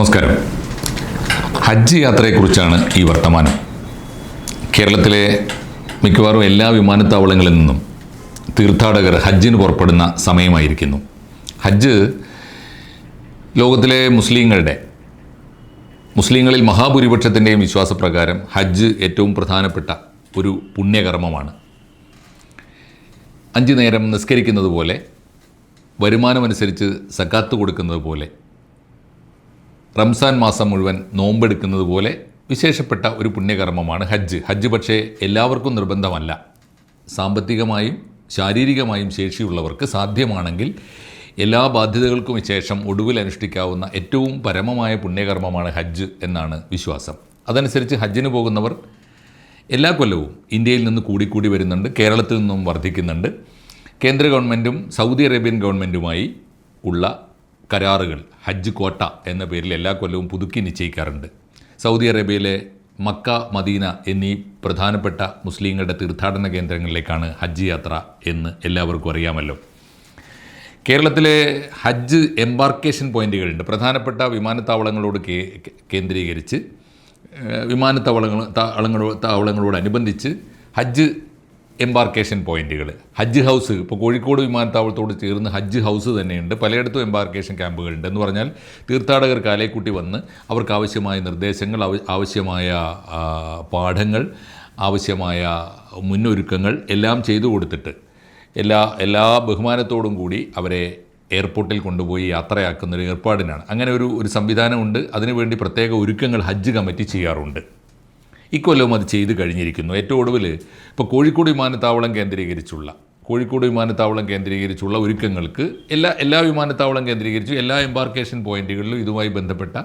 നമസ്കാരം. ഹജ്ജ് യാത്രയെക്കുറിച്ചാണ് ഈ വർത്തമാനം. കേരളത്തിലെ മിക്കവാറും എല്ലാ വിമാനത്താവളങ്ങളിൽ നിന്നും തീർത്ഥാടകർ ഹജ്ജിന് പുറപ്പെടുന്ന സമയമായിരിക്കുന്നു. ഹജ്ജ് ലോകത്തിലെ മുസ്ലിങ്ങളിൽ മഹാഭൂരിപക്ഷത്തിൻ്റെയും വിശ്വാസപ്രകാരം ഹജ്ജ് ഏറ്റവും പ്രധാനപ്പെട്ട ഒരു പുണ്യകർമ്മമാണ്. 5 നേരം നിസ്കരിക്കുന്നത് പോലെ, വരുമാനമനുസരിച്ച് സക്കാത്ത് കൊടുക്കുന്നത് പോലെ, റംസാൻ മാസം മുഴുവൻ നോമ്പെടുക്കുന്നത് പോലെ വിശേഷപ്പെട്ട ഒരു പുണ്യകർമ്മമാണ് ഹജ്ജ്. ഹജ്ജ് പക്ഷേ എല്ലാവർക്കും നിർബന്ധമല്ല. സാമ്പത്തികമായും ശാരീരികമായും ശേഷിയുള്ളവർക്ക് സാധ്യമാണെങ്കിൽ എല്ലാ ബാധ്യതകൾക്കും ശേഷം ഒടുവിൽ അനുഷ്ഠിക്കാവുന്ന ഏറ്റവും പരമമായ പുണ്യകർമ്മമാണ് ഹജ്ജ് എന്നാണ് വിശ്വാസം. അതനുസരിച്ച് ഹജ്ജിന് പോകുന്നവർ എല്ലാ കൊല്ലവും ഇന്ത്യയിൽ നിന്ന് കൂടിക്കൂടി വരുന്നുണ്ട്. കേരളത്തിൽ നിന്നും വർദ്ധിക്കുന്നുണ്ട്. കേന്ദ്ര ഗവൺമെൻറ്റും സൗദി അറേബ്യൻ ഗവൺമെൻറ്റുമായി ഉള്ള കരാറുകൾ ഹജ്ജ് കോട്ട എന്ന പേരിൽ എല്ലാ കൊല്ലവും പുതുക്കി നിശ്ചയിക്കാറുണ്ട്. സൗദി അറേബ്യയിലെ മക്ക, മദീന എന്നീ പ്രധാനപ്പെട്ട മുസ്ലിങ്ങളുടെ തീർത്ഥാടന കേന്ദ്രങ്ങളിലേക്കാണ് ഹജ്ജ് യാത്ര എന്ന് എല്ലാവർക്കും അറിയാമല്ലോ. കേരളത്തിലെ ഹജ്ജ് എംബാർക്കേഷൻ പോയിൻറ്റുകളുണ്ട്. പ്രധാനപ്പെട്ട വിമാനത്താവളങ്ങളോട് കേന്ദ്രീകരിച്ച് വിമാനത്താവളങ്ങളോടനുബന്ധിച്ച് ഹജ്ജ് എംബാർക്കേഷൻ പോയിൻറ്റുകൾ, ഹജ്ജ് ഹൗസ്. ഇപ്പോൾ കോഴിക്കോട് വിമാനത്താവളത്തോട് ചേർന്ന് ഹജ്ജ് ഹൗസ് തന്നെയുണ്ട്. പലയിടത്തും എംബാർക്കേഷൻ ക്യാമ്പുകളുണ്ട്. എന്ന് പറഞ്ഞാൽ തീർത്ഥാടകർ കാലേക്കൂട്ടി വന്ന് അവർക്ക് ആവശ്യമായ നിർദ്ദേശങ്ങൾ, ആവശ്യമായ പാഠങ്ങൾ, ആവശ്യമായ മുന്നൊരുക്കങ്ങൾ എല്ലാം ചെയ്തു കൊടുത്തിട്ട് എല്ലാ ബഹുമാനത്തോടും കൂടി അവരെ എയർപോർട്ടിൽ കൊണ്ടുപോയി യാത്രയാക്കുന്നൊരു ഏർപ്പാടിനാണ്. അങ്ങനെ ഒരു സംവിധാനമുണ്ട്. അതിനുവേണ്ടി പ്രത്യേക ഒരുക്കങ്ങൾ ഹജ്ജ് കമ്മിറ്റി ചെയ്യാറുണ്ട്. ഇക്കൊല്ലവും അത് ചെയ്ത് കഴിഞ്ഞിരിക്കുന്നു. ഏറ്റവും ഒടുവിൽ ഇപ്പോൾ കോഴിക്കോട് വിമാനത്താവളം കേന്ദ്രീകരിച്ചുള്ള ഒരുക്കങ്ങൾക്ക് എല്ലാ വിമാനത്താവളം കേന്ദ്രീകരിച്ചു എല്ലാ എംബാർക്കേഷൻ പോയിൻറ്റുകളിലും ഇതുമായി ബന്ധപ്പെട്ട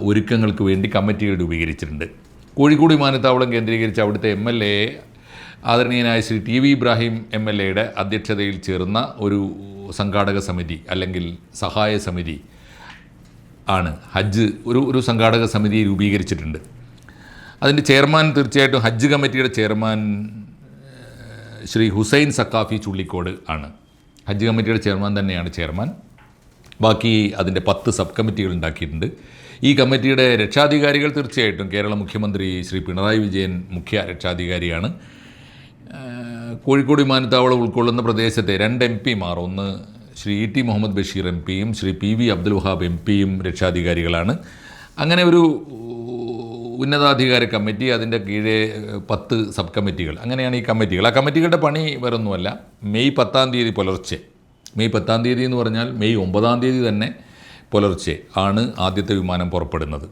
ഒരുക്കങ്ങൾക്ക് വേണ്ടി കമ്മിറ്റികൾ രൂപീകരിച്ചിട്ടുണ്ട്. കോഴിക്കോട് വിമാനത്താവളം കേന്ദ്രീകരിച്ച് അവിടുത്തെ MLA ആദരണീയനായ ശ്രീ TV ഇബ്രാഹിം MLAയുടെ അധ്യക്ഷതയിൽ ചേർന്ന ഒരു സംഘാടക സമിതി അല്ലെങ്കിൽ സഹായ സമിതി ആണ് ഹജ്ജ്. ഒരു സംഘാടക സമിതി രൂപീകരിച്ചിട്ടുണ്ട്. അതിൻ്റെ ചെയർമാൻ തീർച്ചയായിട്ടും ഹജ്ജ് കമ്മിറ്റിയുടെ ചെയർമാൻ ശ്രീ ഹുസൈൻ സക്കാഫി ചുള്ളിക്കോട് ആണ്. ഹജ്ജ് കമ്മിറ്റിയുടെ ചെയർമാൻ തന്നെയാണ് ചെയർമാൻ. ബാക്കി അതിൻ്റെ 10 സബ് കമ്മിറ്റികൾ ഉണ്ടാക്കിയിട്ടുണ്ട്. ഈ കമ്മിറ്റിയുടെ രക്ഷാധികാരികൾ തീർച്ചയായിട്ടും കേരള മുഖ്യമന്ത്രി ശ്രീ പിണറായി വിജയൻ മുഖ്യ രക്ഷാധികാരിയാണ്. കോഴിക്കോട് വിമാനത്താവളം ഉൾക്കൊള്ളുന്ന പ്രദേശത്തെ 2 MPമാർ, ഒന്ന് ശ്രീ ET മുഹമ്മദ് ബഷീർ MPയും ശ്രീ PV അബ്ദുൽ വഹാബ് MPയും രക്ഷാധികാരികളാണ്. അങ്ങനെ ഒരു ഉന്നതാധികാര കമ്മിറ്റി, അതിൻ്റെ കീഴെ 10 സബ് കമ്മിറ്റികൾ, അങ്ങനെയാണ് ഈ കമ്മിറ്റികൾ. ആ കമ്മിറ്റികളുടെ പണി വേറൊന്നുമല്ല. മെയ് 10-ാം തീയതി പുലർച്ചെ, മെയ് 10-ാം തീയതി എന്ന് പറഞ്ഞാൽ മെയ് 9-ാം തീയതി തന്നെ പുലർച്ചെ ആണ് ആദ്യത്തെ വിമാനം പുറപ്പെടുന്നത്.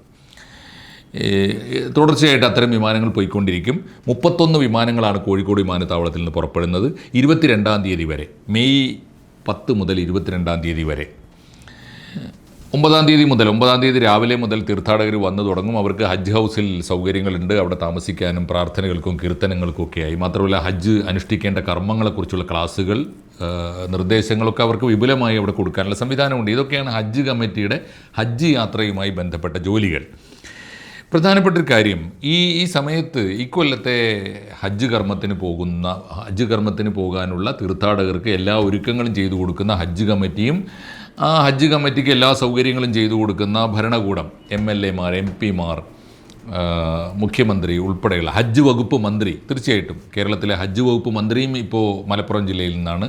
തുടർച്ചയായിട്ട് അത്തരം വിമാനങ്ങൾ പോയിക്കൊണ്ടിരിക്കും. 31 വിമാനങ്ങളാണ് കോഴിക്കോട് വിമാനത്താവളത്തിൽ നിന്ന് പുറപ്പെടുന്നത് 22-ാം തീയതി വരെ. മെയ് 10 മുതൽ 22-ാം തീയതി വരെ. 9-ാം തീയതി രാവിലെ മുതൽ തീർത്ഥാടകർ വന്നു തുടങ്ങും. അവർക്ക് ഹജ്ജ് ഹൗസിൽ സൗകര്യങ്ങളുണ്ട്. അവിടെ താമസിക്കാനും പ്രാർത്ഥനകൾക്കും കീർത്തനങ്ങൾക്കും ഒക്കെയായി. മാത്രമല്ല ഹജ്ജ് അനുഷ്ഠിക്കേണ്ട കർമ്മങ്ങളെക്കുറിച്ചുള്ള ക്ലാസ്സുകൾ, നിർദ്ദേശങ്ങളൊക്കെ അവർക്ക് വിപുലമായി അവിടെ കൊടുക്കാനുള്ള സംവിധാനമുണ്ട്. ഇതൊക്കെയാണ് ഹജ്ജ് കമ്മിറ്റിയുടെ ഹജ്ജ് യാത്രയുമായി ബന്ധപ്പെട്ട ജോലികൾ. പ്രധാനപ്പെട്ടൊരു കാര്യം, ഈ സമയത്ത് ഇക്കൊല്ലത്തെ ഹജ്ജ് കർമ്മത്തിന് പോകാനുള്ള തീർത്ഥാടകർക്ക് എല്ലാ ഒരുക്കങ്ങളും ചെയ്തു കൊടുക്കുന്ന ഹജ്ജ് കമ്മിറ്റിയും ആ ഹജ്ജ് കമ്മിറ്റിക്ക് എല്ലാ സൗകര്യങ്ങളും ചെയ്തു കൊടുക്കുന്ന ഭരണകൂടം, MLAമാർ, MPമാർ, മുഖ്യമന്ത്രി ഉൾപ്പെടെയുള്ള ഹജ്ജ് വകുപ്പ് മന്ത്രി, തീർച്ചയായിട്ടും കേരളത്തിലെ ഹജ്ജ് വകുപ്പ് മന്ത്രിയും ഇപ്പോൾ മലപ്പുറം ജില്ലയിൽ നിന്നാണ്,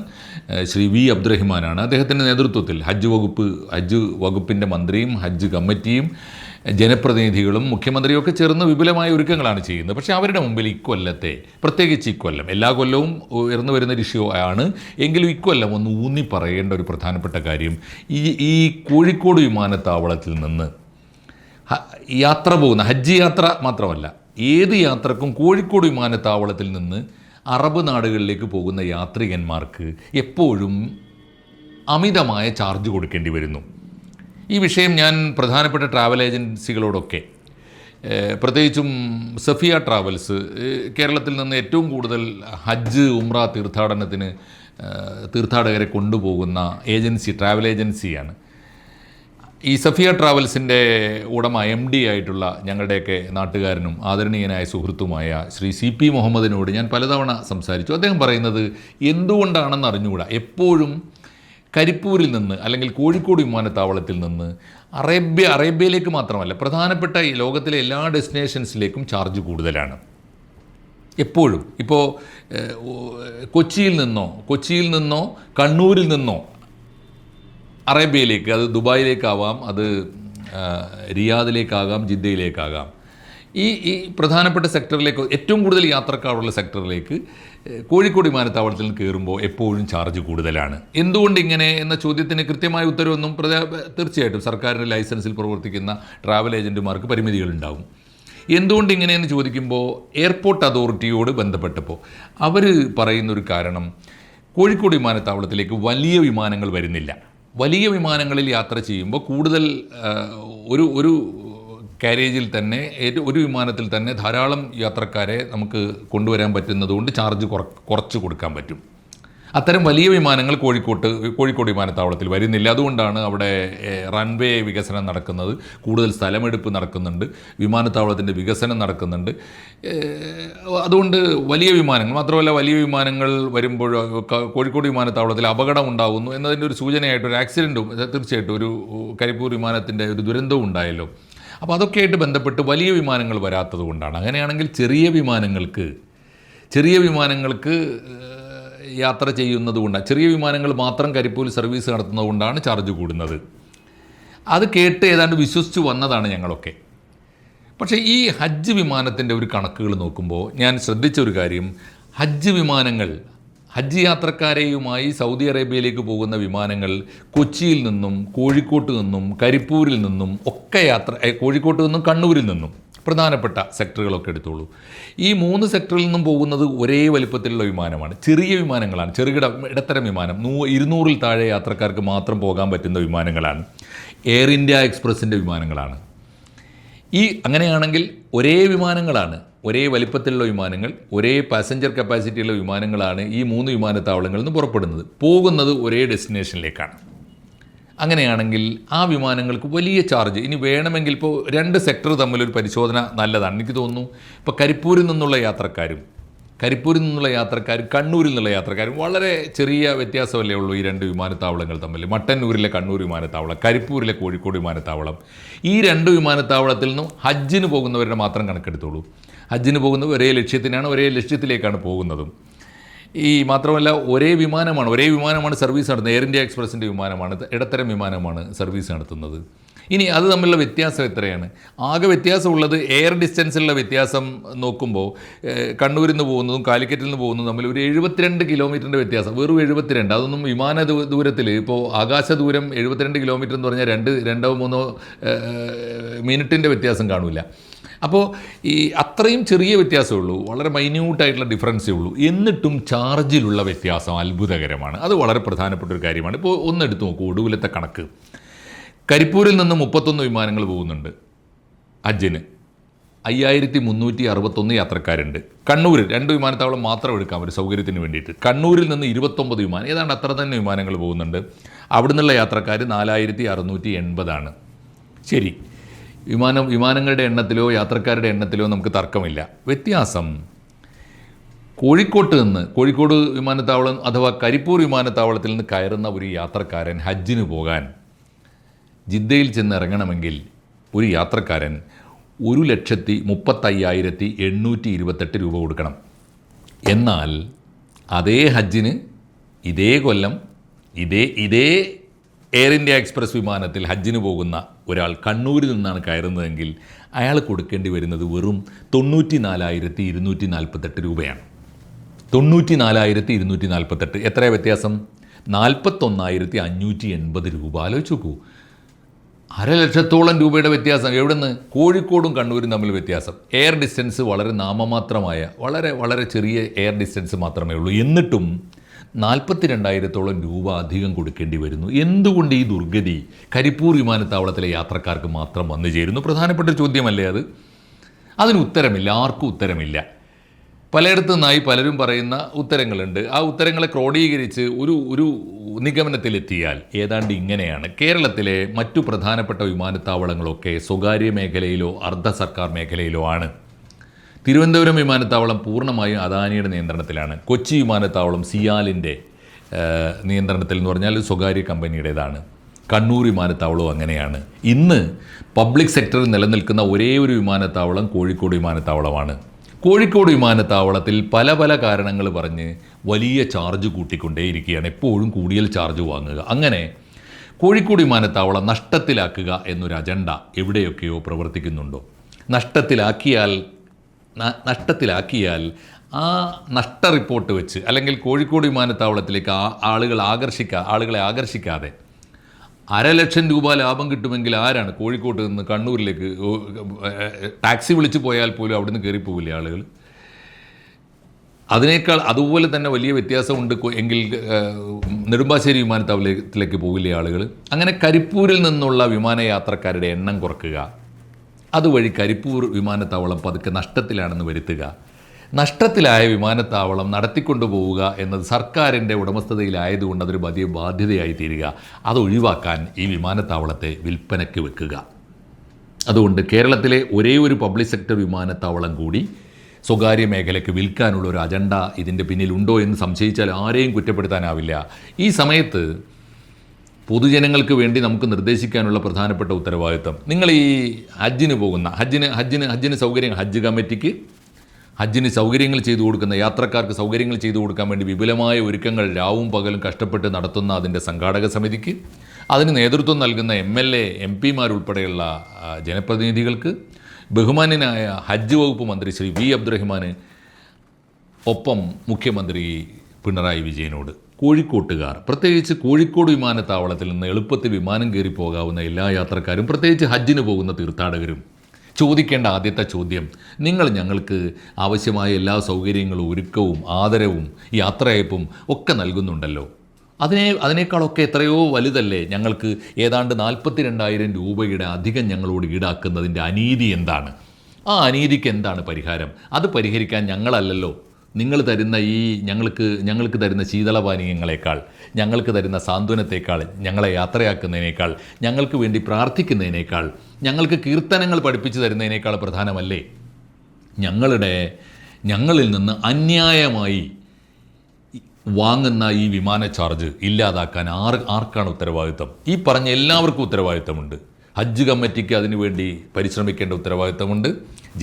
ശ്രീ V അബ്ദുറഹിമാനാണ്. അദ്ദേഹത്തിൻ്റെ നേതൃത്വത്തിൽ ഹജ്ജ് വകുപ്പിൻ്റെ മന്ത്രിയും ഹജ്ജ് കമ്മിറ്റിയും ജനപ്രതിനിധികളും മുഖ്യമന്ത്രിയൊക്കെ ചേർന്ന് വിപുലമായ ഒരുക്കങ്ങളാണ് ചെയ്യുന്നത്. പക്ഷേ അവരുടെ മുമ്പിൽ പ്രത്യേകിച്ച് ഇക്കൊല്ലം, എല്ലാ കൊല്ലവും ഉയർന്നു വരുന്ന ഇഷ്യൂ ആണ് എങ്കിലും ഇക്കൊല്ലം ഒന്ന് ഊന്നി പറയേണ്ട ഒരു പ്രധാനപ്പെട്ട കാര്യം, ഈ കോഴിക്കോട് വിമാനത്താവളത്തിൽ നിന്ന് യാത്ര പോകുന്ന ഹജ്ജ് യാത്ര മാത്രമല്ല, ഏത് യാത്രക്കും കോഴിക്കോട് വിമാനത്താവളത്തിൽ നിന്ന് അറബ് നാടുകളിലേക്ക് പോകുന്ന യാത്രികന്മാർക്ക് എപ്പോഴും അമിതമായ ചാർജ് കൊടുക്കേണ്ടി വരുന്നു. ഈ വിഷയം ഞാൻ പ്രധാനപ്പെട്ട ട്രാവൽ ഏജൻസികളോടൊക്കെ, പ്രത്യേകിച്ചും സഫിയ ട്രാവൽസ് കേരളത്തിൽ നിന്ന് ഏറ്റവും കൂടുതൽ ഹജ്ജ് ഉംറ തീർത്ഥാടനത്തിന് തീർത്ഥാടകരെ കൊണ്ടുപോകുന്ന ട്രാവൽ ഏജൻസിയാണ്. ഈ സഫിയ ട്രാവൽസിൻ്റെ ഉടമ MD ആയിട്ടുള്ള ഞങ്ങളുടെയൊക്കെ നാട്ടുകാരനും ആദരണീയനായ സുഹൃത്തുമായ ശ്രീ CP മുഹമ്മദിനോട് ഞാൻ പലതവണ സംസാരിച്ചു. അദ്ദേഹം പറയുന്നത് എന്തുകൊണ്ടാണെന്ന് അറിഞ്ഞുകൂടാ, എപ്പോഴും കരിപ്പൂരിൽ നിന്ന് അല്ലെങ്കിൽ കോഴിക്കോട് വിമാനത്താവളത്തിൽ നിന്ന് അറേബ്യയിലേക്ക് മാത്രമല്ല, പ്രധാനപ്പെട്ട ഈ ലോകത്തിലെ എല്ലാ ഡെസ്റ്റിനേഷൻസിലേക്കും ചാർജ് കൂടുതലാണ് എപ്പോഴും. ഇപ്പോൾ കൊച്ചിയിൽ നിന്നോ കണ്ണൂരിൽ നിന്നോ അറേബ്യയിലേക്ക്, അത് ദുബായിലേക്കാവാം, അത് റിയാദിലേക്കാകാം, ജിദ്ദയിലേക്കാകാം, ഈ പ്രധാനപ്പെട്ട സെക്ടറിലേക്ക്, ഏറ്റവും കൂടുതൽ യാത്രക്കാരുള്ള സെക്ടറിലേക്ക് കോഴിക്കോട് വിമാനത്താവളത്തിൽ നിന്ന് കയറുമ്പോൾ എപ്പോഴും ചാർജ് കൂടുതലാണ്. എന്തുകൊണ്ട് ഇങ്ങനെ എന്ന ചോദ്യത്തിന് കൃത്യമായ ഉത്തരവൊന്നും തീർച്ചയായിട്ടും സർക്കാരിൻ്റെ ലൈസൻസിൽ പ്രവർത്തിക്കുന്ന ട്രാവൽ ഏജൻറ്റുമാർക്ക് പരിമിതികളുണ്ടാകും. എന്തുകൊണ്ട് ഇങ്ങനെയെന്ന് ചോദിക്കുമ്പോൾ എയർപോർട്ട് അതോറിറ്റിയോട് ബന്ധപ്പെട്ടപ്പോൾ അവർ പറയുന്നൊരു കാരണം, കോഴിക്കോട് വിമാനത്താവളത്തിലേക്ക് വലിയ വിമാനങ്ങൾ വരുന്നില്ല. വലിയ വിമാനങ്ങളിൽ യാത്ര ചെയ്യുമ്പോൾ കൂടുതൽ ഒരു കാരേജിൽ തന്നെ, ഒരു വിമാനത്തിൽ തന്നെ ധാരാളം യാത്രക്കാരെ നമുക്ക് കൊണ്ടുവരാൻ പറ്റുന്നതുകൊണ്ട് ചാർജ് കുറച്ച് കൊടുക്കാൻ പറ്റും. അത്തരം വലിയ വിമാനങ്ങൾ കോഴിക്കോട് വിമാനത്താവളത്തിൽ വരുന്നില്ല. അതുകൊണ്ടാണ് അവിടെ റൺവേ വികസനം നടക്കുന്നത്, കൂടുതൽ സ്ഥലമെടുപ്പ് നടക്കുന്നുണ്ട്, വിമാനത്താവളത്തിൻ്റെ വികസനം നടക്കുന്നുണ്ട്. അതുകൊണ്ട് വലിയ വിമാനങ്ങൾ മാത്രമല്ല, വലിയ വിമാനങ്ങൾ വരുമ്പോൾ കോഴിക്കോട് വിമാനത്താവളത്തിൽ അപകടം ഉണ്ടാകുന്നു എന്നതിൻ്റെ ഒരു സൂചനയായിട്ട് ഒരു ആക്സിഡൻറ്റും തീർച്ചയായിട്ടും, ഒരു കരിപ്പൂർ വിമാനത്തിൻ്റെ ഒരു ദുരന്തവും ഉണ്ടായല്ലോ. അപ്പോൾ അതൊക്കെയായിട്ട് ബന്ധപ്പെട്ട് വലിയ വിമാനങ്ങൾ വരാത്തത് കൊണ്ടാണ്. അങ്ങനെയാണെങ്കിൽ ചെറിയ വിമാനങ്ങൾക്ക് യാത്ര ചെയ്യുന്നത് കൊണ്ടാണ്, ചെറിയ വിമാനങ്ങൾ മാത്രം കരിപ്പൂരിൽ സർവീസ് നടത്തുന്നത് കൊണ്ടാണ് ചാർജ് കൂടുന്നത്. അത് കേട്ട് ഏതാണ്ട് വിശ്വസിച്ച് വന്നതാണ് ഞങ്ങളൊക്കെ. പക്ഷേ ഈ ഹജ്ജ് വിമാനത്തിൻ്റെ ഒരു കണക്കുകൾ നോക്കുമ്പോൾ ഞാൻ ശ്രദ്ധിച്ച ഒരു കാര്യം, ഹജ്ജ് യാത്രക്കാരെയുമായി സൗദി അറേബ്യയിലേക്ക് പോകുന്ന വിമാനങ്ങൾ കൊച്ചിയിൽ നിന്നും കോഴിക്കോട്ട് നിന്നും കരിപ്പൂരിൽ നിന്നും ഒക്കെ കോഴിക്കോട്ട് നിന്നും കണ്ണൂരിൽ നിന്നും പ്രധാനപ്പെട്ട സെക്ടറുകളൊക്കെ എടുത്തോളൂ, ഈ 3 സെക്ടറിൽ നിന്നും പോകുന്നത് ഒരേ വലിപ്പത്തിലുള്ള വിമാനമാണ്. ചെറിയ വിമാനങ്ങളാണ്, ഇടത്തരം വിമാനം, 200-ൽ താഴെ യാത്രക്കാർക്ക് മാത്രം പോകാൻ പറ്റുന്ന വിമാനങ്ങളാണ്. എയർ ഇന്ത്യ എക്സ്പ്രസിൻ്റെ വിമാനങ്ങളാണ്. അങ്ങനെയാണെങ്കിൽ ഒരേ വിമാനങ്ങളാണ്, ഒരേ വലിപ്പത്തിലുള്ള വിമാനങ്ങൾ, ഒരേ പാസഞ്ചർ കപ്പാസിറ്റിയുള്ള വിമാനങ്ങളാണ് ഈ 3 വിമാനത്താവളങ്ങളിൽ നിന്ന് പുറപ്പെടുന്നത്. പോകുന്നത് ഒരേ ഡെസ്റ്റിനേഷനിലേക്കാണ്. അങ്ങനെയാണെങ്കിൽ ആ വിമാനങ്ങൾക്ക് വലിയ ചാർജ് ഇനി വേണമെങ്കിൽ, ഇപ്പോൾ 2 സെക്ടർ തമ്മിലൊരു പരിശോധന നല്ലതാണ്. എനിക്ക് തോന്നുന്നു ഇപ്പോൾ കരിപ്പൂരിൽ നിന്നുള്ള യാത്രക്കാരും കണ്ണൂരിൽ നിന്നുള്ള യാത്രക്കാരും വളരെ ചെറിയ വ്യത്യാസമല്ലേ ഉള്ളൂ ഈ 2 വിമാനത്താവളങ്ങൾ തമ്മിൽ. മട്ടന്നൂരിലെ കണ്ണൂർ വിമാനത്താവളം, കരിപ്പൂരിലെ കോഴിക്കോട് വിമാനത്താവളം, ഈ 2 വിമാനത്താവളത്തിൽ നിന്നും ഹജ്ജിന് പോകുന്നവരുടെ മാത്രം കണക്കെടുത്തോളൂ. ഹജ്ജിന് പോകുന്നത് ഒരേ ലക്ഷ്യത്തിലേക്കാണ് പോകുന്നതും. മാത്രമല്ല ഒരേ വിമാനമാണ് സർവീസ് നടത്തുന്നത്. എയർ ഇന്ത്യ എക്സ്പ്രസിൻ്റെ വിമാനമാണ്, ഇടത്തരം വിമാനമാണ് സർവീസ് നടത്തുന്നത്. ഇനി അത് തമ്മിലുള്ള വ്യത്യാസം എത്രയാണ്? ആകെ വ്യത്യാസമുള്ളത് എയർ ഡിസ്റ്റൻസിലുള്ള വ്യത്യാസം നോക്കുമ്പോൾ കണ്ണൂരിൽ നിന്ന് പോകുന്നതും കാലിക്കറ്റിൽ നിന്ന് പോകുന്നതും തമ്മിൽ ഒരു 72 കിലോമീറ്ററിൻ്റെ വ്യത്യാസം, വെറും 72. അതൊന്നും വിമാന ദൂരത്തിൽ, ഇപ്പോൾ ആകാശ ദൂരം 72 കിലോമീറ്റർ എന്ന് പറഞ്ഞാൽ 2-3 മിനിറ്റിൻ്റെ വ്യത്യാസം കാണില്ല. അപ്പോൾ അത്രയും ചെറിയ വ്യത്യാസമേ ഉള്ളൂ, വളരെ മൈന്യൂട്ടായിട്ടുള്ള ഡിഫറൻസേ ഉള്ളൂ. എന്നിട്ടും ചാർജിലുള്ള വ്യത്യാസം അത്ഭുതകരമാണ്. അത് വളരെ പ്രധാനപ്പെട്ട ഒരു കാര്യമാണ്. ഇപ്പോൾ ഒന്നെടുത്ത് നോക്കൂ, ഒടുവിലത്തെ കണക്ക്. കരിപ്പൂരിൽ നിന്ന് 31 വിമാനങ്ങൾ പോകുന്നുണ്ട് ഹജ്ജിന്, 5361 യാത്രക്കാരുണ്ട്. കണ്ണൂരിൽ 2 വിമാനത്താവളം മാത്രം എടുക്കാം ഒരു സൗകര്യത്തിന് വേണ്ടിയിട്ട്. കണ്ണൂരിൽ നിന്ന് 29 വിമാനം, ഏതാണ്ട് അത്ര തന്നെ വിമാനങ്ങൾ പോകുന്നുണ്ട്. അവിടെ നിന്നുള്ള യാത്രക്കാർ 4680 ശരി, വിമാനങ്ങളുടെ എണ്ണത്തിലോ യാത്രക്കാരുടെ എണ്ണത്തിലോ നമുക്ക് തർക്കമില്ല. വ്യത്യാസം കോഴിക്കോട് വിമാനത്താവളം അഥവാ കരിപ്പൂർ വിമാനത്താവളത്തിൽ നിന്ന് കയറുന്ന ഒരു യാത്രക്കാരൻ ഹജ്ജിന് പോകാൻ ജിദ്ദയിൽ ചെന്ന് ഇറങ്ങണമെങ്കിൽ ഒരു യാത്രക്കാരൻ 1,35,828 രൂപ കൊടുക്കണം. എന്നാൽ അതേ ഹജ്ജിന് ഇതേ കൊല്ലം ഇതേ എയർ ഇന്ത്യ എക്സ്പ്രസ് വിമാനത്തിൽ ഹജ്ജിന് പോകുന്ന ഒരാൾ കണ്ണൂരിൽ നിന്നാണ് കയറുന്നതെങ്കിൽ അയാൾ കൊടുക്കേണ്ടി വരുന്നത് വെറും 94,248 രൂപയാണ്. 94,248. എത്രയാണ് വ്യത്യാസം? 41,580 രൂപ. ആലോചിച്ച് നോക്കൂ, 1,00,000 രൂപയുടെ വ്യത്യാസം. എവിടുന്ന്? കോഴിക്കോടും കണ്ണൂരും തമ്മിൽ വ്യത്യാസം. എയർ ഡിസ്റ്റൻസ് വളരെ നാമമാത്രമായ, വളരെ ചെറിയ എയർ ഡിസ്റ്റൻസ് മാത്രമേ ഉള്ളൂ. എന്നിട്ടും 42,000 രൂപ അധികം കൊടുക്കേണ്ടി വരുന്നു. എന്തുകൊണ്ട് ഈ ദുർഗതി കരിപ്പൂർ വിമാനത്താവളത്തിലെ യാത്രക്കാർക്ക് മാത്രം വന്നു ചേരുന്നു? പ്രധാനപ്പെട്ട ചോദ്യമല്ലേ അത്? അതിന് ഉത്തരമില്ല, ആർക്കും ഉത്തരമില്ല. പലയിടത്തു നിന്നായി പലരും പറയുന്ന ഉത്തരങ്ങളുണ്ട്. ആ ഉത്തരങ്ങളെ ക്രോഡീകരിച്ച് ഒരു നിഗമനത്തിലെത്തിയാൽ ഏതാണ്ട് ഇങ്ങനെയാണ്. കേരളത്തിലെ മറ്റു പ്രധാനപ്പെട്ട വിമാനത്താവളങ്ങളൊക്കെ സ്വകാര്യ മേഖലയിലോ അർദ്ധ സർക്കാർ മേഖലയിലോ ആണ്. തിരുവനന്തപുരം വിമാനത്താവളം പൂർണ്ണമായും അദാനിയുടെ നിയന്ത്രണത്തിലാണ്. കൊച്ചി വിമാനത്താവളം സിയാലിൻ്റെ നിയന്ത്രണത്തിൽ എന്ന് പറഞ്ഞാൽ സ്വകാര്യ കമ്പനിയുടേതാണ്. കണ്ണൂർ വിമാനത്താവളവും അങ്ങനെയാണ്. ഇന്ന് പബ്ലിക് സെക്ടറിൽ നിലനിൽക്കുന്ന ഒരേ ഒരു വിമാനത്താവളം കോഴിക്കോട് വിമാനത്താവളമാണ്. കോഴിക്കോട് വിമാനത്താവളത്തിൽ പല പല കാരണങ്ങൾ പറഞ്ഞ് വലിയ ചാർജ് കൂട്ടിക്കൊണ്ടേയിരിക്കുകയാണ്. എപ്പോഴും കൂടുതൽ ചാർജ് വാങ്ങുക. അങ്ങനെ കോഴിക്കോട് വിമാനത്താവളം നഷ്ടത്തിലാക്കുക എന്നൊരു അജണ്ട എവിടെയൊക്കെയോ പ്രവർത്തിക്കുന്നുണ്ടോ? നഷ്ടത്തിലാക്കിയാൽ ആ നഷ്ട റിപ്പോർട്ട് വെച്ച് അല്ലെങ്കിൽ കോഴിക്കോട് വിമാനത്താവളത്തിലേക്ക് ആളുകളെ ആകർഷിക്കാതെ 500,000 രൂപ ലാഭം കിട്ടുമെങ്കിൽ ആരാണ് കോഴിക്കോട്ട് നിന്ന് കണ്ണൂരിലേക്ക് ടാക്സി വിളിച്ച് പോയാൽ പോലും അവിടുന്ന് കയറിപ്പോവില്ലേ ആളുകൾ? അതിനേക്കാൾ അതുപോലെ തന്നെ വലിയ വ്യത്യാസമുണ്ട് എങ്കിൽ നെടുമ്പാശ്ശേരി വിമാനത്താവളത്തിലേക്ക് പോകില്ലേ ആളുകൾ? അങ്ങനെ കരിപ്പൂരിൽ നിന്നുള്ള വിമാനയാത്രക്കാരുടെ എണ്ണം കുറയ്ക്കുക, അതുവഴി കരിപ്പൂർ വിമാനത്താവളം പതുക്കെ നഷ്ടത്തിലാണെന്ന് വരുത്തുക. നഷ്ടത്തിലായ വിമാനത്താവളം നടത്തിക്കൊണ്ടു പോവുക എന്നത് സർക്കാരിൻ്റെ ഉടമസ്ഥതയിലായതുകൊണ്ട് അതൊരു വലിയ ബാധ്യതയായി തീരുക. അതൊഴിവാക്കാൻ ഈ വിമാനത്താവളത്തെ വിൽപ്പനയ്ക്ക് വെക്കുക. അതുകൊണ്ട് കേരളത്തിലെ ഒരേ ഒരു പബ്ലിക് സെക്ടർ വിമാനത്താവളം കൂടി സ്വകാര്യ മേഖലയ്ക്ക് വിൽക്കാനുള്ള ഒരു അജണ്ട ഇതിൻ്റെ പിന്നിലുണ്ടോ എന്ന് സംശയിച്ചാൽ ആരെയും കുറ്റപ്പെടുത്താനാവില്ല. ഈ സമയത്ത് പൊതുജനങ്ങൾക്ക് വേണ്ടി നമുക്ക് നിർദ്ദേശിക്കാനുള്ള പ്രധാനപ്പെട്ട ഉത്തരവാദിത്വം, നിങ്ങൾ ഈ ഹജ്ജിന് പോകുന്ന ഹജ്ജിന് സൗകര്യങ്ങൾ, ഹജ്ജ് കമ്മിറ്റിക്ക് ഹജ്ജിന് സൗകര്യങ്ങൾ ചെയ്തു കൊടുക്കുന്ന യാത്രക്കാർക്ക് സൗകര്യങ്ങൾ ചെയ്തു കൊടുക്കാൻ വേണ്ടി വിപുലമായ ഒരുക്കങ്ങൾ രാവും പകലും കഷ്ടപ്പെട്ട് നടത്തുന്ന അതിൻ്റെ സംഘാടക സമിതിക്ക്, അതിന് നേതൃത്വം നൽകുന്ന MLA MP-മാരുൾപ്പെടെയുള്ള ജനപ്രതിനിധികൾക്ക്, ബഹുമാന്യനായ ഹജ്ജ് വകുപ്പ് മന്ത്രി ശ്രീ V. അബ്ദുറഹിമാന്, ഒപ്പം മുഖ്യമന്ത്രി പിണറായി വിജയനോട് കോഴിക്കോട്ടുകാർ, പ്രത്യേകിച്ച് കോഴിക്കോട് വിമാനത്താവളത്തിൽ നിന്ന് എളുപ്പത്തിൽ വിമാനം കയറി പോകാവുന്ന എല്ലാ യാത്രക്കാരും, പ്രത്യേകിച്ച് ഹജ്ജിന് പോകുന്ന തീർത്ഥാടകരും ചോദിക്കേണ്ട ആദ്യത്തെ ചോദ്യം, നിങ്ങൾ ഞങ്ങൾക്ക് ആവശ്യമായ എല്ലാ സൗകര്യങ്ങളും ഒരുക്കവും ആദരവും യാത്രയയപ്പും ഒക്കെ നൽകുന്നുണ്ടല്ലോ, അതിനേക്കാളൊക്കെ എത്രയോ വലുതല്ലേ ഞങ്ങൾക്ക് ഏതാണ്ട് 42,000 രൂപയുടെ അധികം ഞങ്ങളോട് ഈടാക്കുന്നതിൻ്റെ അനീതി എന്താണ്? ആ അനീതിക്ക് എന്താണ് പരിഹാരം? അത് പരിഹരിക്കാൻ ഞങ്ങളല്ലല്ലോ, നിങ്ങൾ തരുന്ന ഈ ഞങ്ങൾക്ക് തരുന്ന ശീതളപാനീയങ്ങളെക്കാൾ, ഞങ്ങൾക്ക് തരുന്ന സാന്ത്വനത്തേക്കാൾ, ഞങ്ങളെ യാത്രയാക്കുന്നതിനേക്കാൾ, ഞങ്ങൾക്ക് വേണ്ടി പ്രാർത്ഥിക്കുന്നതിനേക്കാൾ, ഞങ്ങൾക്ക് കീർത്തനങ്ങൾ പഠിപ്പിച്ചു തരുന്നതിനേക്കാൾ പ്രധാനമല്ലേ ഞങ്ങളിൽ നിന്ന് അന്യായമായി വാങ്ങുന്ന ഈ വിമാന ചാർജ് ഇല്ലാതാക്കാൻ ആർക്കാണ് ഉത്തരവാദിത്വം? ഈ പറഞ്ഞ എല്ലാവർക്കും ഉത്തരവാദിത്വമുണ്ട്. ഹജ്ജ് കമ്മിറ്റിക്ക് അതിനുവേണ്ടി പരിശ്രമിക്കേണ്ട ഉത്തരവാദിത്വമുണ്ട്,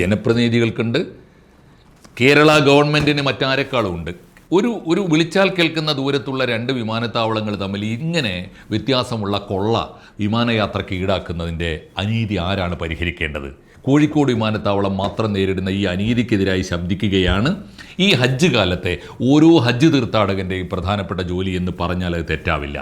ജനപ്രതിനിധികൾക്കുണ്ട്, കേരള ഗവൺമെൻറ്റിന് മറ്റാരെക്കാളും ഉണ്ട്. ഒരു വിളിച്ചാൽ കേൾക്കുന്ന ദൂരത്തുള്ള 2 വിമാനത്താവളങ്ങൾ തമ്മിൽ ഇങ്ങനെ വ്യത്യാസമുള്ള കൊള്ള വിമാനയാത്രയ്ക്ക് ഈടാക്കുന്നതിൻ്റെ അനീതി ആരാണ് പരിഹരിക്കേണ്ടത്? കോഴിക്കോട് വിമാനത്താവളം മാത്രം നേരിടുന്ന ഈ അനീതിക്കെതിരായി ശബ്ദിക്കുകയാണ് ഈ ഹജ്ജ് കാലത്തെ ഓരോ ഹജ്ജ് തീർത്ഥാടകൻ്റെയും പ്രധാനപ്പെട്ട ജോലി എന്ന് പറഞ്ഞാൽ അത് തെറ്റാവില്ല.